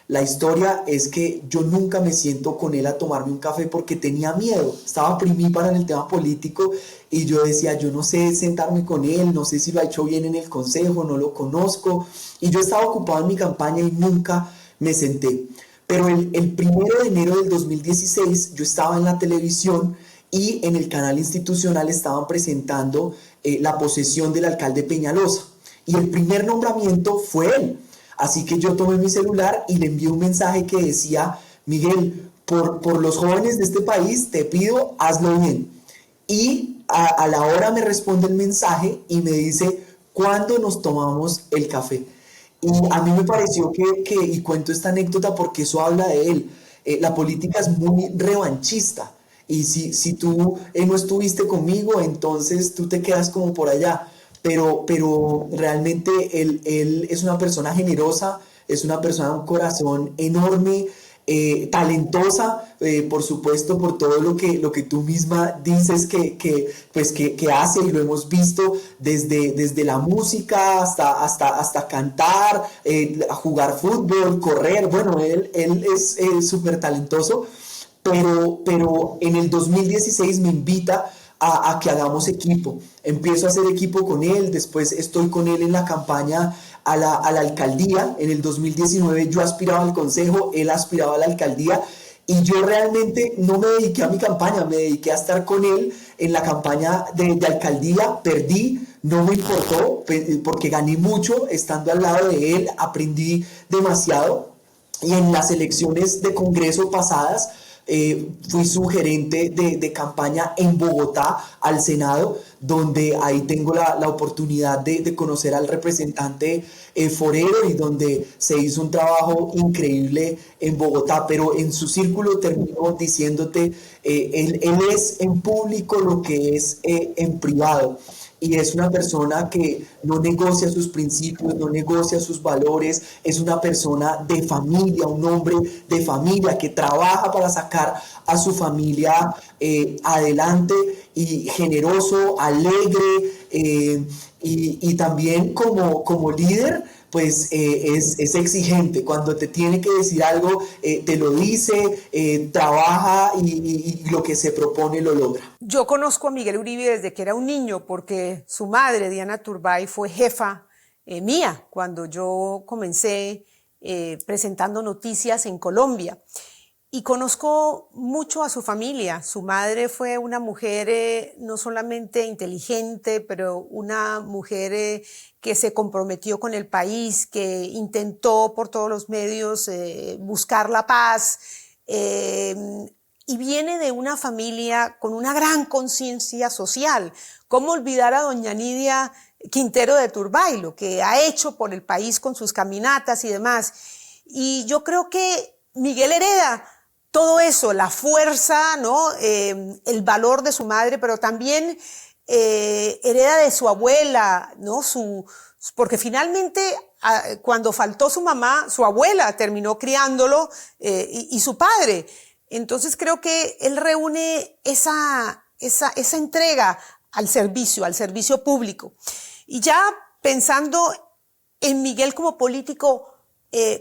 La historia es que yo nunca me siento con él a tomarme un café porque tenía miedo. Estaba primípara en el tema político y yo decía, yo no sé sentarme con él, no sé si lo ha hecho bien en el consejo, no lo conozco. Y yo estaba ocupado en mi campaña y nunca me senté. Pero el 1 de enero del 2016 yo estaba en la televisión y en el canal institucional estaban presentando la posesión del alcalde Peñalosa. Y el primer nombramiento fue él. Así que yo tomé mi celular y le envié un mensaje que decía, Miguel, por los jóvenes de este país te pido, hazlo bien. Y a la hora me responde el mensaje y me dice, ¿cuándo nos tomamos el café? Y a mí me pareció y cuento esta anécdota porque eso habla de él, la política es muy revanchista. Y si tú no estuviste conmigo, entonces tú te quedas como por allá. Pero realmente él es una persona generosa, es una persona de un corazón enorme, talentosa, por supuesto, por todo lo que tú misma dices que hace, y lo hemos visto desde la música hasta cantar, jugar fútbol, correr. Bueno, él es súper talentoso, pero en el 2016 me invita a que hagamos equipo. Empiezo a hacer equipo con él, después estoy con él en la campaña a la alcaldía. En el 2019 yo aspiraba al consejo, él aspiraba a la alcaldía, y yo realmente no me dediqué a mi campaña, me dediqué a estar con él en la campaña de alcaldía. Perdí, no me importó, porque gané mucho estando al lado de él, aprendí demasiado. Y en las elecciones de Congreso pasadas, fui su gerente de campaña en Bogotá al Senado, donde ahí tengo la oportunidad de conocer al representante Forero, y donde se hizo un trabajo increíble en Bogotá. Pero en su círculo terminó diciéndote, él es en público lo que es en privado. Y es una persona que no negocia sus principios, no negocia sus valores. Es una persona de familia, un hombre de familia que trabaja para sacar a su familia adelante, y generoso, alegre, y también como líder, pues es exigente. Cuando te tiene que decir algo, te lo dice, trabaja, y lo que se propone lo logra. Yo conozco a Miguel Uribe desde que era un niño, porque su madre, Diana Turbay, fue jefa mía cuando yo comencé presentando noticias en Colombia. Y conozco mucho a su familia. Su madre fue una mujer no solamente inteligente, pero una mujer que se comprometió con el país, que intentó por todos los medios buscar la paz. Y viene de una familia con una gran conciencia social. ¿Cómo olvidar a doña Nidia Quintero de Turbay, lo que ha hecho por el país con sus caminatas y demás? Y yo creo que Miguel hereda todo eso, la fuerza, ¿no? El valor de su madre, pero también hereda de su abuela, ¿no? Porque finalmente, cuando faltó su mamá, su abuela terminó criándolo, y su padre. Entonces creo que él reúne esa entrega al servicio público. Y ya pensando en Miguel como político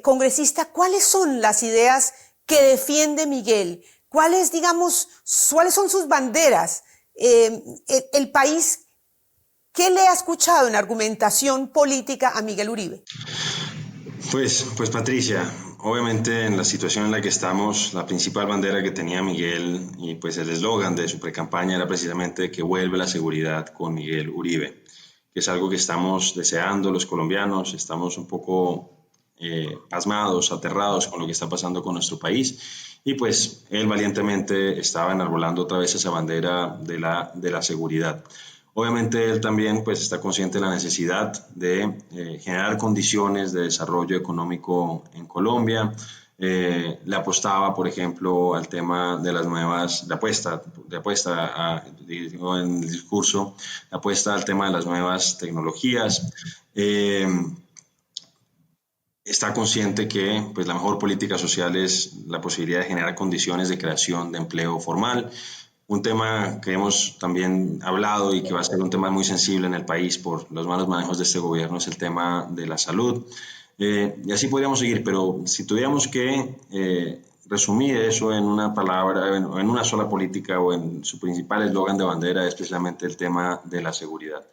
congresista, ¿cuáles son las ideas que defiende Miguel? ¿Cuáles son sus banderas? El país, ¿qué le ha escuchado en argumentación política a Miguel Uribe? Pues Patricia, obviamente en la situación en la que estamos, la principal bandera que tenía Miguel, y pues el eslogan de su precampaña, era precisamente que vuelve la seguridad con Miguel Uribe. que es algo que estamos deseando los colombianos. Estamos un poco pasmados, aterrados con lo que está pasando con nuestro país. Y pues él valientemente estaba enarbolando otra vez esa bandera de la seguridad. Obviamente él también pues está consciente de la necesidad de generar condiciones de desarrollo económico en Colombia. Le apostaba, por ejemplo, al tema de las nuevas, digo, en el discurso, le apuesta al tema de las nuevas tecnologías. Está consciente que pues, la mejor política social es la posibilidad de generar condiciones de creación de empleo formal. Un tema que hemos también hablado y que va a ser un tema muy sensible en el país por los malos manejos de este gobierno es el tema de la salud. Y así podríamos seguir, pero si tuviéramos que resumir eso en una palabra, en una sola política o en su principal eslogan de bandera, es precisamente el tema de la seguridad.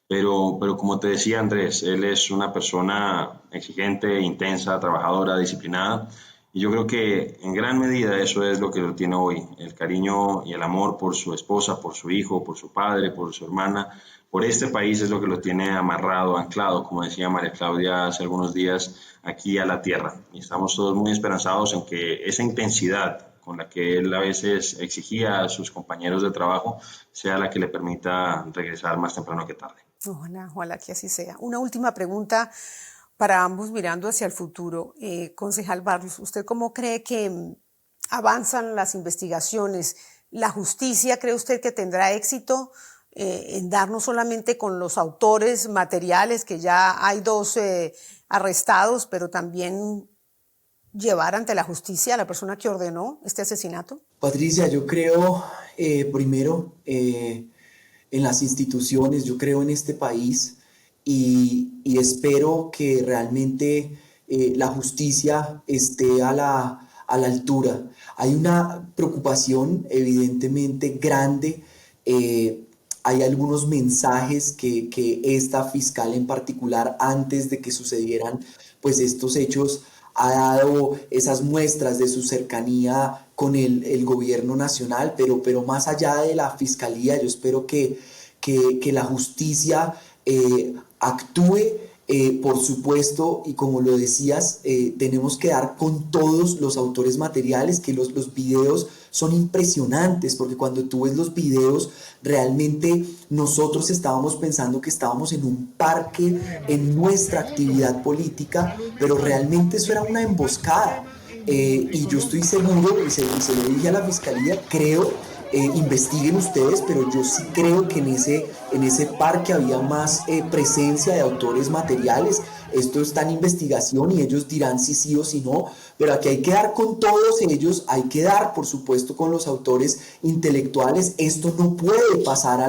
Pero como te decía Andrés, él es una persona exigente, intensa, trabajadora, disciplinada. Y yo creo que en gran medida eso es lo que lo tiene hoy, el cariño y el amor por su esposa, por su hijo, por su padre, por su hermana, por este país es lo que lo tiene amarrado, anclado, como decía María Claudia hace algunos días, aquí a la tierra. Y estamos todos muy esperanzados en que esa intensidad con la que él a veces exigía a sus compañeros de trabajo sea la que le permita regresar más temprano que tarde. Ojalá, ojalá que así sea. Una última pregunta para ambos mirando hacia el futuro. Concejal Barrios, ¿usted cómo cree que avanzan las investigaciones? ¿La justicia cree usted que tendrá éxito en dar no solamente con los autores materiales, que ya hay 2 arrestados, pero también llevar ante la justicia a la persona que ordenó este asesinato? Patricia, yo creo primero en las instituciones, yo creo en este país y espero que realmente la justicia esté a la altura. Hay una preocupación evidentemente grande. Hay algunos mensajes que esta fiscal en particular, antes de que sucedieran pues estos hechos, ha dado esas muestras de su cercanía con el gobierno nacional, pero más allá de la fiscalía, yo espero que la justicia actúe, por supuesto, y como lo decías, tenemos que dar con todos los autores materiales, que los videos son impresionantes, porque cuando tú ves los videos, realmente nosotros estábamos pensando que estábamos en un parque, en nuestra actividad política, pero realmente eso era una emboscada. Y yo estoy seguro, y se lo dije a la fiscalía, creo, investiguen ustedes, pero yo sí creo que en ese parque había más presencia de autores materiales. Esto está en investigación y ellos dirán si sí o si no, pero aquí hay que dar con todos ellos, hay que dar, por supuesto, con los autores intelectuales. Esto no puede pasar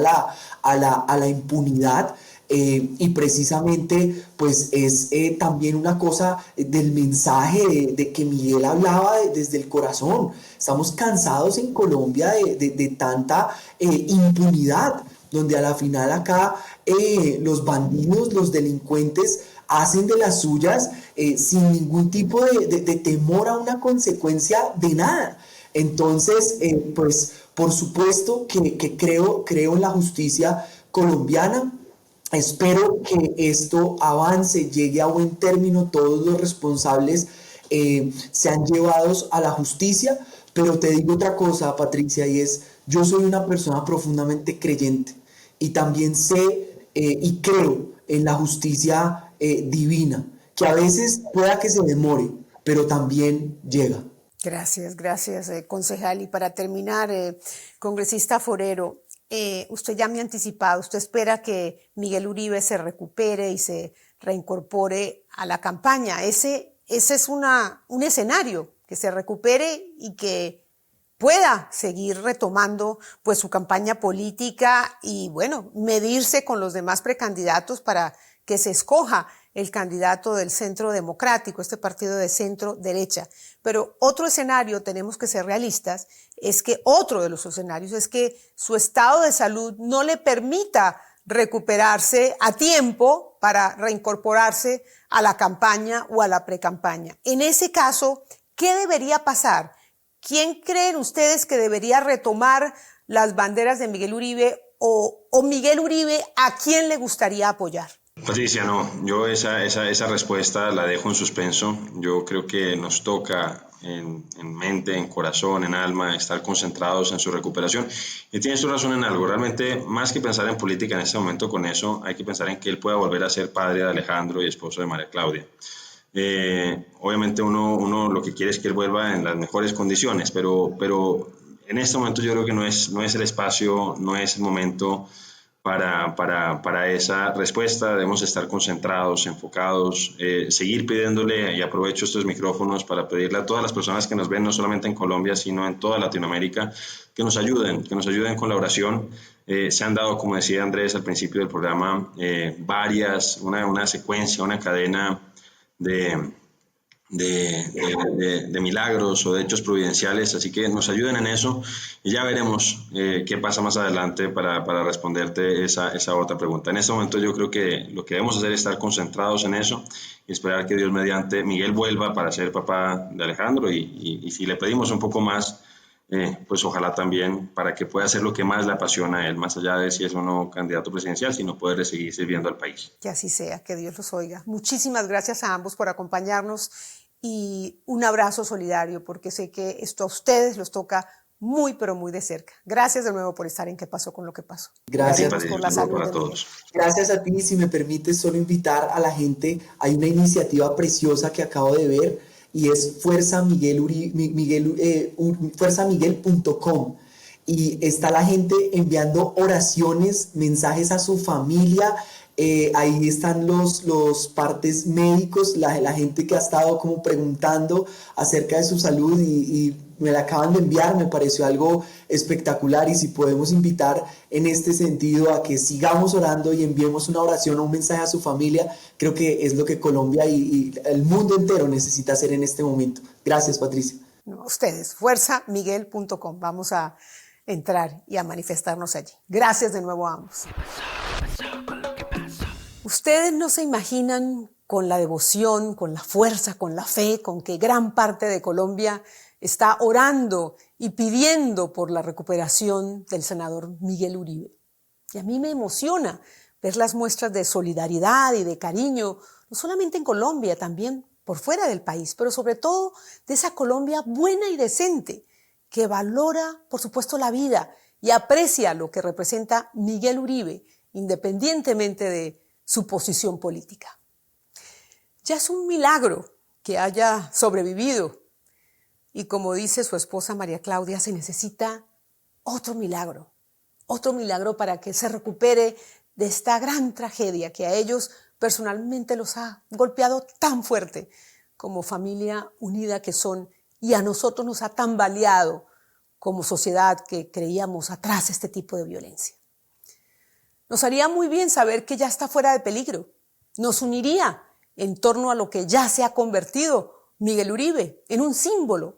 a la impunidad. Y precisamente pues es también una cosa del mensaje de que Miguel hablaba desde el corazón. Estamos cansados en Colombia de tanta impunidad, donde a la final acá los bandidos, los delincuentes hacen de las suyas sin ningún tipo de temor a una consecuencia de nada. Entonces, pues por supuesto que creo en la justicia colombiana. Espero que esto avance, llegue a buen término, todos los responsables sean llevados a la justicia, pero te digo otra cosa, Patricia, y es, yo soy una persona profundamente creyente y también sé y creo en la justicia divina, que a veces pueda que se demore, pero también llega. Gracias, concejal. Y para terminar, congresista Forero, usted ya me ha anticipado, usted espera que Miguel Uribe se recupere y se reincorpore a la campaña. Ese es un escenario, que se recupere y que pueda seguir retomando pues su campaña política y bueno, medirse con los demás precandidatos para que se escoja el candidato del Centro Democrático, este partido de centro derecha. Pero otro escenario, tenemos que ser realistas, es que otro de los escenarios es que su estado de salud no le permita recuperarse a tiempo para reincorporarse a la campaña o a la precampaña. En ese caso, ¿qué debería pasar? ¿Quién creen ustedes que debería retomar las banderas de Miguel Uribe o Miguel Uribe, ¿a quién le gustaría apoyar? Patricia, no, yo esa respuesta la dejo en suspenso. Yo creo que nos toca en mente, en corazón, en alma, estar concentrados en su recuperación. Y tienes tu razón en algo, realmente más que pensar en política en este momento con eso, hay que pensar en que él pueda volver a ser padre de Alejandro y esposo de María Claudia. Obviamente uno lo que quiere es que él vuelva en las mejores condiciones, pero en este momento yo creo que no es el espacio, no es el momento para esa respuesta. Debemos estar concentrados, enfocados, seguir pidiéndole, y aprovecho estos micrófonos para pedirle a todas las personas que nos ven, no solamente en Colombia, sino en toda Latinoamérica, que nos ayuden con la oración. Se han dado, como decía Andrés al principio del programa, una secuencia, una cadena de milagros o de hechos providenciales, así que nos ayuden en eso y ya veremos qué pasa más adelante para responderte esa otra pregunta. En este momento yo creo que lo que debemos hacer es estar concentrados en eso y esperar que Dios mediante Miguel vuelva para ser papá de Alejandro y si le pedimos un poco más, pues ojalá también para que pueda hacer lo que más le apasiona a él, más allá de si es o no candidato presidencial, sino poder seguir sirviendo al país. Que así sea, que Dios los oiga. Muchísimas gracias a ambos por acompañarnos y un abrazo solidario, porque sé que esto a ustedes los toca muy, pero muy de cerca. Gracias de nuevo por estar en ¿Qué pasó con lo que pasó? Gracias por la salud para de todos. Gracias a ti. Si me permites solo invitar a la gente, hay una iniciativa preciosa que acabo de ver y es fuerzamiguel.com y está la gente enviando oraciones, mensajes a su familia. Ahí están los partes médicos, la gente que ha estado como preguntando acerca de su salud y me la acaban de enviar, me pareció algo espectacular y si podemos invitar en este sentido a que sigamos orando y enviemos una oración o un mensaje a su familia, creo que es lo que Colombia y el mundo entero necesita hacer en este momento. Gracias, Patricia. No, ustedes, fuerzamiguel.com, vamos a entrar y a manifestarnos allí. Gracias de nuevo a ambos. Ustedes no se imaginan con la devoción, con la fuerza, con la fe, con que gran parte de Colombia está orando y pidiendo por la recuperación del senador Miguel Uribe. Y a mí me emociona ver las muestras de solidaridad y de cariño, no solamente en Colombia, también por fuera del país, pero sobre todo de esa Colombia buena y decente, que valora, por supuesto, la vida y aprecia lo que representa Miguel Uribe, independientemente de su posición política. Ya es un milagro que haya sobrevivido y como dice su esposa María Claudia, se necesita otro milagro para que se recupere de esta gran tragedia que a ellos personalmente los ha golpeado tan fuerte como familia unida que son y a nosotros nos ha tambaleado como sociedad que creíamos atrás este tipo de violencia. Nos haría muy bien saber que ya está fuera de peligro. Nos uniría en torno a lo que ya se ha convertido Miguel Uribe en un símbolo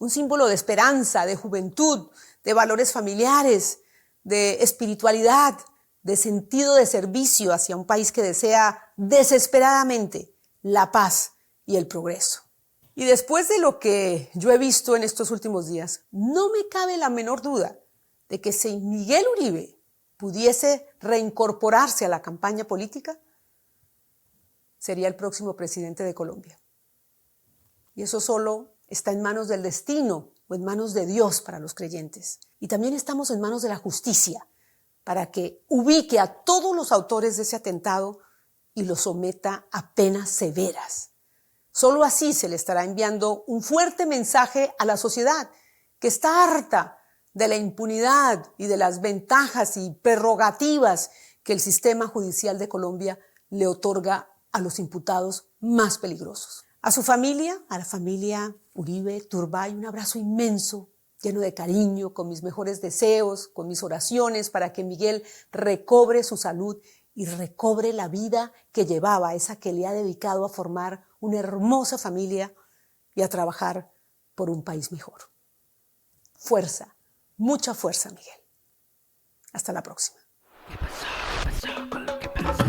de esperanza, de juventud, de valores familiares, de espiritualidad, de sentido de servicio hacia un país que desea desesperadamente la paz y el progreso. Y después de lo que yo he visto en estos últimos días, no me cabe la menor duda de que si Miguel Uribe pudiese reincorporarse a la campaña política, sería el próximo presidente de Colombia. Y eso solo está en manos del destino o en manos de Dios para los creyentes. Y también estamos en manos de la justicia para que ubique a todos los autores de ese atentado y los someta a penas severas. Solo así se le estará enviando un fuerte mensaje a la sociedad que está harta de la impunidad y de las ventajas y prerrogativas que el sistema judicial de Colombia le otorga a los imputados más peligrosos. A su familia, a la familia Uribe Turbay, un abrazo inmenso, lleno de cariño, con mis mejores deseos, con mis oraciones para que Miguel recobre su salud y recobre la vida que llevaba, esa que le ha dedicado a formar una hermosa familia y a trabajar por un país mejor. Fuerza, mucha fuerza, Miguel. Hasta la próxima. ¿Qué pasó con lo que pasó?